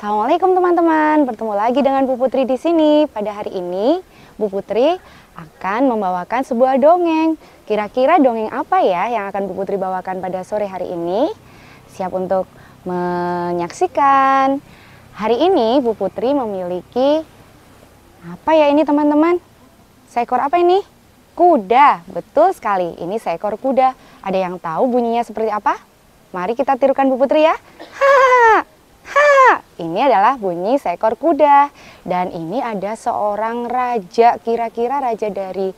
Assalamualaikum teman-teman, bertemu lagi dengan Bu Putri di sini. Pada hari ini, Bu Putri akan membawakan sebuah dongeng. Kira-kira dongeng apa ya yang akan Bu Putri bawakan pada sore hari ini? Siap untuk menyaksikan. Hari ini Bu Putri memiliki apa ya ini teman-teman? Seekor apa ini? Kuda, betul sekali. Ini seekor kuda. Ada yang tahu bunyinya seperti apa? Mari kita tirukan Bu Putri ya. Ha! Ha, ini adalah bunyi seekor kuda. Dan ini ada seorang raja. Kira-kira raja dari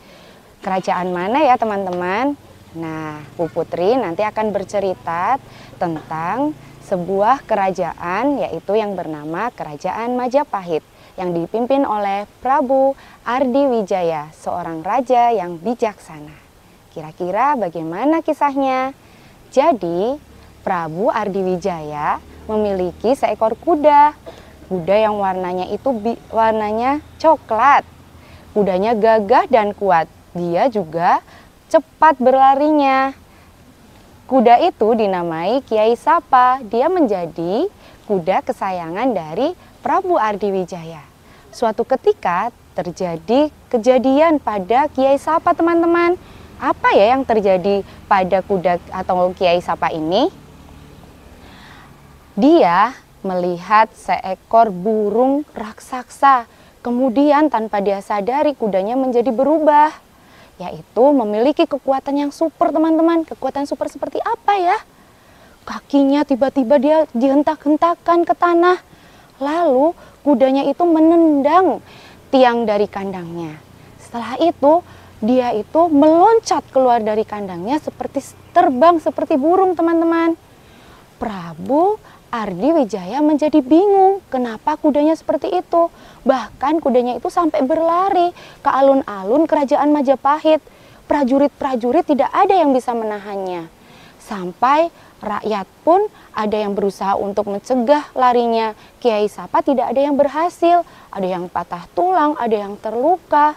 kerajaan mana ya teman-teman? Nah, Bu Putri nanti akan bercerita tentang sebuah kerajaan, yaitu yang bernama Kerajaan Majapahit, yang dipimpin oleh Prabu Ardiwijaya, seorang raja yang bijaksana. Kira-kira bagaimana kisahnya? Jadi, Prabu Ardiwijaya memiliki seekor kuda. Kuda yang warnanya itu warnanya coklat. Kudanya gagah dan kuat. Dia juga cepat berlarinya. Kuda itu dinamai Kiai Sapa. Dia menjadi kuda kesayangan dari Prabu Ardiwijaya. Suatu ketika terjadi kejadian pada Kiai Sapa, teman-teman. Apa ya yang terjadi pada kuda atau Kiai Sapa ini? Dia melihat seekor burung raksasa. Kemudian tanpa dia sadari kudanya menjadi berubah. Yaitu memiliki kekuatan yang super, teman-teman. Kekuatan super seperti apa ya? Kakinya tiba-tiba dia dihentak-hentakan ke tanah. Lalu kudanya itu menendang tiang dari kandangnya. Setelah itu dia itu meloncat keluar dari kandangnya seperti terbang seperti burung, teman-teman. Prabu Ardiwijaya menjadi bingung kenapa kudanya seperti itu. Bahkan kudanya itu sampai berlari ke alun-alun kerajaan Majapahit. Prajurit-prajurit tidak ada yang bisa menahannya. Sampai rakyat pun ada yang berusaha untuk mencegah larinya Kiai Sapa, tidak ada yang berhasil. Ada yang patah tulang, ada yang terluka.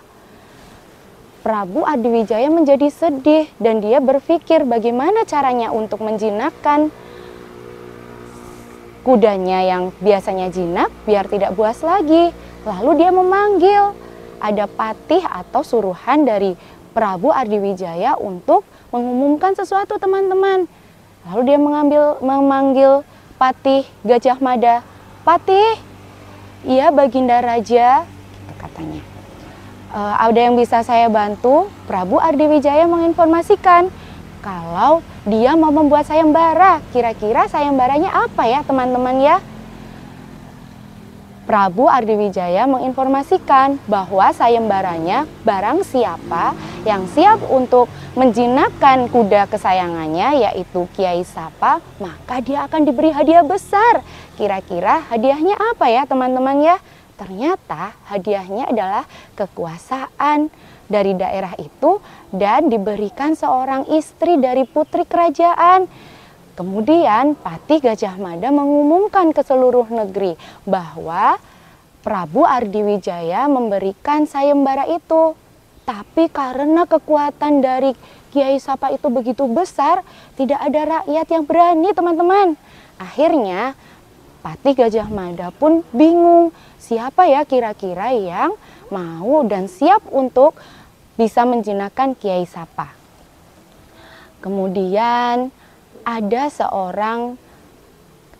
Prabu Ardiwijaya menjadi sedih dan dia berpikir bagaimana caranya untuk menjinakkan kudanya yang biasanya jinak biar tidak buas lagi. Lalu dia memanggil, ada patih atau suruhan dari Prabu Ardiwijaya untuk mengumumkan sesuatu, teman-teman. Lalu dia memanggil Patih Gajah Mada. Patih, iya Baginda Raja, gitu katanya. Ada yang bisa saya bantu? Prabu Ardiwijaya menginformasikan kalau dia mau membuat sayembara. Kira-kira sayembaranya apa ya teman-teman ya? Prabu Ardiwijaya menginformasikan bahwa sayembaranya barang siapa yang siap untuk menjinakkan kuda kesayangannya, yaitu Kiai Sapa, maka dia akan diberi hadiah besar. Kira-kira hadiahnya apa ya teman-teman ya? Ternyata hadiahnya adalah kekuasaan dari daerah itu dan diberikan seorang istri dari putri kerajaan. Kemudian Patih Gajah Mada mengumumkan ke seluruh negeri bahwa Prabu Ardiwijaya memberikan sayembara itu. Tapi karena kekuatan dari Kiai Sapa itu begitu besar, tidak ada rakyat yang berani, teman-teman. Akhirnya Patih Gajah Mada pun bingung, siapa ya kira-kira yang mau dan siap untuk bisa menjinakkan Kiai Sapa. Kemudian ada seorang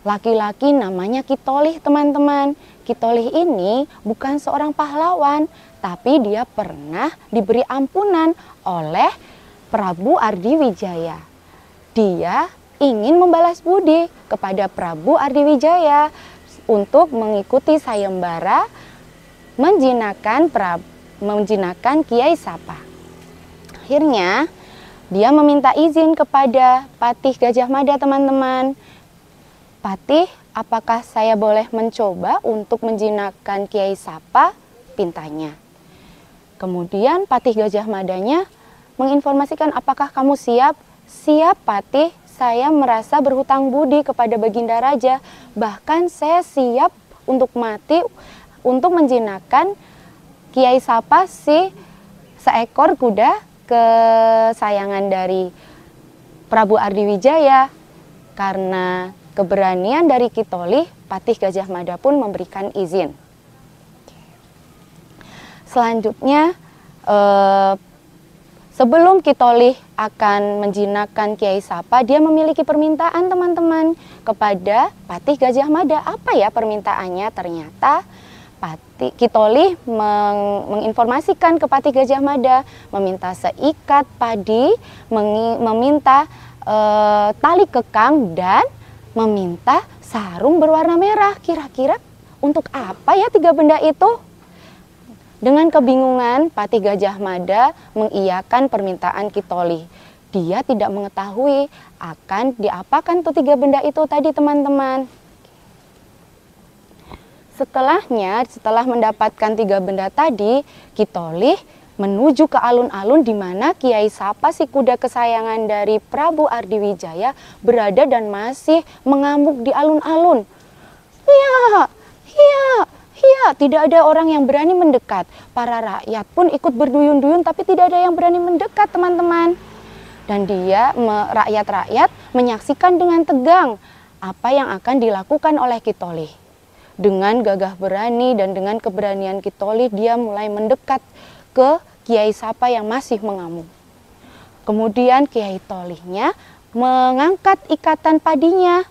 laki-laki namanya Kitolih, teman-teman. Kitolih ini bukan seorang pahlawan, tapi dia pernah diberi ampunan oleh Prabu Ardiwijaya. Dia ingin membalas budi kepada Prabu Ardiwijaya untuk mengikuti sayembara menjinakkan Kiai Sapa. Akhirnya dia meminta izin kepada Patih Gajah Mada, teman-teman. Patih, apakah saya boleh mencoba untuk menjinakkan Kiai Sapa? Pintanya. Kemudian Patih Gajah Madanya menginformasikan, apakah kamu siap? Siap Patih, saya merasa berhutang budi kepada Baginda Raja. Bahkan saya siap untuk mati untuk menjinakkan Kiai Sapa, si seekor kuda kesayangan dari Prabu Ardiwijaya. Karena keberanian dari Kitolih, Patih Gajah Mada pun memberikan izin. Selanjutnya, sebelum Kitolih akan menjinakkan Kiai Sapa, dia memiliki permintaan teman-teman kepada Patih Gajah Mada. Apa ya permintaannya? Ternyata Kitolih menginformasikan ke Patih Gajah Mada, meminta seikat padi, meminta tali kekang, dan meminta sarung berwarna merah. Kira-kira untuk apa ya 3 benda itu? Dengan kebingungan, Patih Gajah Mada mengiyakan permintaan Kitolih. Dia tidak mengetahui akan diapakan tuh 3 benda itu tadi, teman-teman. Setelah mendapatkan 3 benda tadi, Kitolih menuju ke alun-alun di mana Kiai Sapa, si kuda kesayangan dari Prabu Ardiwijaya, berada dan masih mengamuk di alun-alun. Ya, tidak ada orang yang berani mendekat. Para rakyat pun ikut berduyun-duyun, tapi tidak ada yang berani mendekat, teman-teman. Dan rakyat-rakyat menyaksikan dengan tegang apa yang akan dilakukan oleh Kitolih. Dengan gagah berani dan dengan keberanian Kitolih, dia mulai mendekat ke Kiai Sapa yang masih mengamuk. Kemudian Kiai Tolihnya mengangkat ikatan padinya.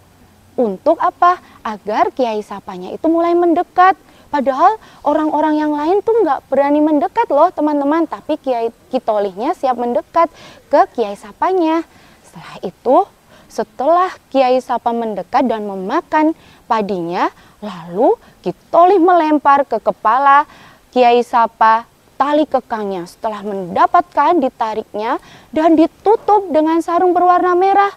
Untuk apa? Agar Kiai Sapanya itu mulai mendekat. Padahal orang-orang yang lain tuh nggak berani mendekat loh, teman-teman. Tapi Kitolihnya siap mendekat ke Kiai Sapanya. Setelah Kiai Sapa mendekat dan memakan padinya, lalu Kitolih melempar ke kepala Kiai Sapa tali kekangnya. Setelah mendapatkan, ditariknya dan ditutup dengan sarung berwarna merah.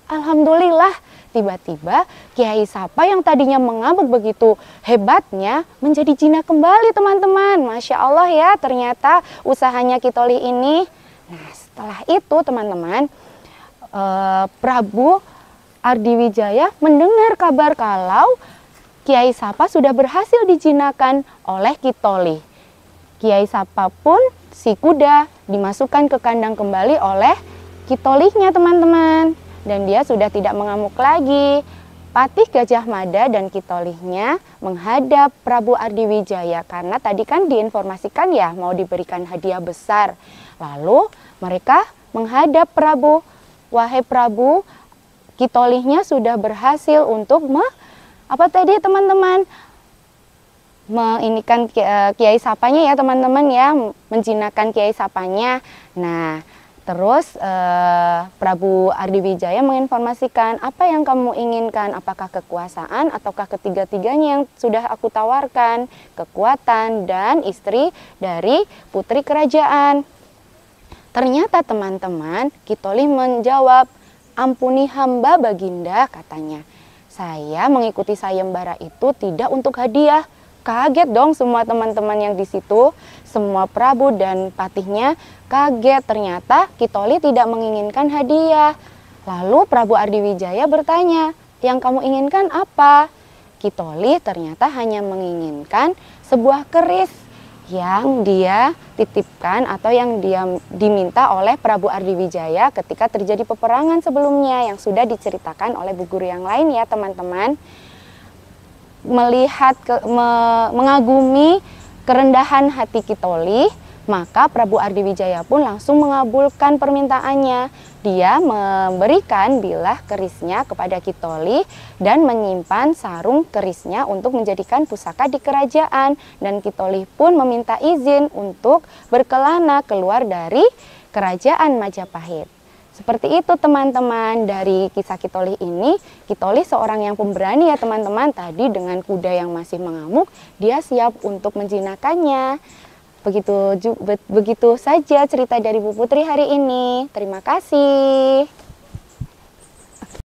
Alhamdulillah, tiba-tiba Kiai Sapa yang tadinya mengamuk begitu hebatnya menjadi jinak kembali, teman-teman. Masya Allah ya, ternyata usahanya Kitolih ini. Nah, setelah itu teman-teman, Prabu Ardiwijaya mendengar kabar kalau Kiai Sapa sudah berhasil dijinakan oleh Kitolih. Kiai Sapa pun, si kuda, dimasukkan ke kandang kembali oleh Kitolihnya, teman-teman. Dan dia sudah tidak mengamuk lagi. Patih Gajah Mada dan Kitolihnya menghadap Prabu Ardiwijaya karena tadi kan diinformasikan ya mau diberikan hadiah besar. Lalu mereka menghadap Prabu. Wahai Prabu, Kitolihnya sudah berhasil untuk teman-teman? Meinikan Kiai Sapanya ya, teman-teman ya, menjinakkan Kiai Sapanya. Nah, terus Prabu Ardiwijaya menginformasikan, apa yang kamu inginkan? Apakah kekuasaan ataukah ketiga-tiganya yang sudah aku tawarkan? Kekuatan dan istri dari putri kerajaan. Ternyata teman-teman, Kitolih menjawab, ampuni hamba Baginda, katanya. Saya mengikuti sayembara itu tidak untuk hadiah. Kaget dong semua teman-teman yang di situ, semua Prabu dan Patihnya kaget. Ternyata Kitolih tidak menginginkan hadiah. Lalu Prabu Ardiwijaya bertanya, yang kamu inginkan apa? Kitolih ternyata hanya menginginkan sebuah keris yang dia titipkan atau yang dia diminta oleh Prabu Ardiwijaya ketika terjadi peperangan sebelumnya yang sudah diceritakan oleh bu guru yang lain ya, teman-teman. Melihat mengagumi kerendahan hati Kitolih, maka Prabu Ardiwijaya pun langsung mengabulkan permintaannya. Dia memberikan bilah kerisnya kepada Kitolih dan menyimpan sarung kerisnya untuk menjadikan pusaka di kerajaan. Dan Kitolih pun meminta izin untuk berkelana keluar dari kerajaan Majapahit. Seperti itu teman-teman, dari kisah Kitolih ini. Kitolih seorang yang pemberani ya teman-teman. Tadi dengan kuda yang masih mengamuk, dia siap untuk menjinakannya. Begitu saja cerita dari Bu Putri hari ini. Terima kasih.